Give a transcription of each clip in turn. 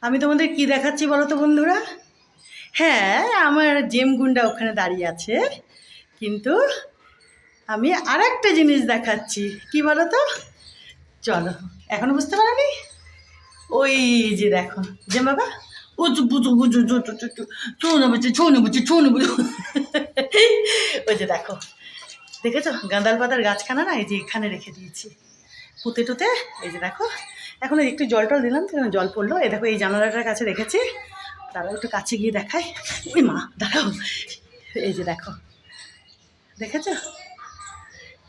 আমি তোমাদের কি দেখাচ্ছি বলো তো বন্ধুরা? হ্যাঁ, আমার জেম গুন্ডা ওখানে দাঁড়িয়ে আছে, কিন্তু আমি আর একটা জিনিস দেখাচ্ছি। কি বলো তো? চলো, এখনো বুঝতে পারোনি? ওই যে দেখো জেম বাবা, উঁচু পুচু পুচু চুনো বুঝছি ছুনো বুঝছি ছুনো বুঝু। ওই যে দেখো, দেখেছো গাঁদাল পাতার গাছখানা না, এই যে এখানে রেখে দিয়েছি পুঁতে টুতে। এই যে দেখো, এখন একটু জল টল দিলাম তো জল পড়লো। এই দেখো এই জানালাটার কাছে রেখেছি। দাঁড়াও একটু কাছে গিয়ে দেখাই। ওই মা দাঁড়াও, এই যে দেখো, দেখেছো?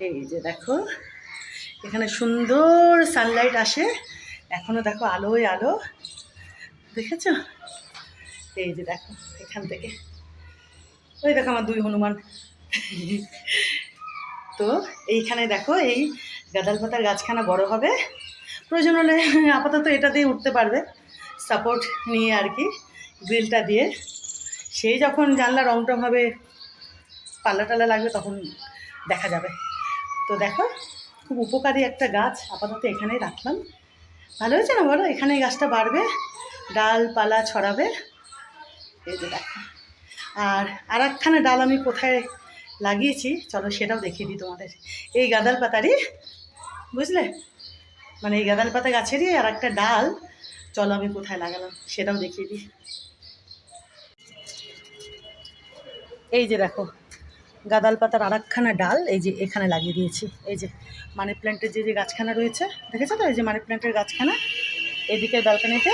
এই যে দেখো, এখানে সুন্দর সানলাইট আসে, এখনো দেখো আলোয় আলো, দেখেছো? এই যে দেখো এখান থেকে, ওই দেখো আমার দুই হনুমান। তো এইখানে দেখো এই গাঁদাল পাতার গাছখানা বড় হবে, প্রয়োজন হলে আপাতত এটা দিয়ে উঠতে পারবে সাপোর্ট নিয়ে আর কি, গ্রিলটা দিয়ে। সেই যখন জানলা রং টং হবে, পাল্লা টাল্লা লাগবে, তখন দেখা যাবে। তো দেখো, খুব উপকারী একটা গাছ, আপাতত এখানেই রাখলাম। ভালো হয়েছে না বলো? এখানে গাছটা বাড়বে, ডালপালা ছড়াবে। এই যে দেখো, আর একখানা ডাল আমি কোথায় লাগিয়েছি চলো সেটাও দেখিয়ে দিই তোমাদের। এই গাঁদাল পাতারই, বুঝলে, মানে এই গাঁদাল পাতা গাছেরই আর একটা ডাল, চলো আমি কোথায় লাগালাম সেটাও দেখিয়ে দিই। এই যে দেখো, গাঁদাল পাতার আর একখানা ডাল এই যে এখানে লাগিয়ে দিয়েছি। এই যে মানি প্ল্যান্টের যে গাছখানা রয়েছে, দেখেছো তো? এই যে মানি প্ল্যান্টের গাছখানা এদিকের ব্যালকানিতে,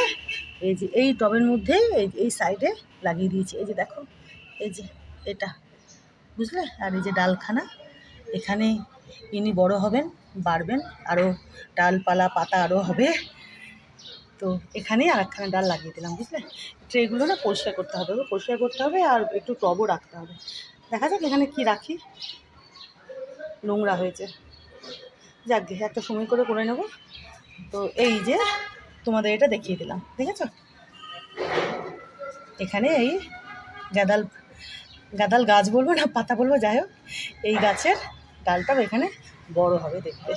এই যে এই টবের মধ্যে এই সাইডে লাগিয়ে দিয়েছি। এই যে দেখো, এই যে এটা, বুঝলে? আর এই যে ডালখানা, এখানে ইনি বড় হবেন, বাড়বেন, আরও ডালপালা পাতা আরও হবে। তো এখানেই আর একখানা ডাল লাগিয়ে দিলাম, বুঝলে? ট্রেগুলো না পরিষ্কার করতে হবে, পরিষ্কার করতে হবে, আর একটু টবও রাখতে হবে। দেখা যাক এখানে কি রাখি, নোংরা হয়েছে, যাক গে একটা সময় করে নেব। তো এই যে তোমাদের এটা দেখিয়ে দিলাম, দেখেছো? এখানে এই গাঁদাল গাছ বলবো না পাতা বলবো, যাই হোক, এই গাছের ডালটাও এখানে বড় হবে দেখবে।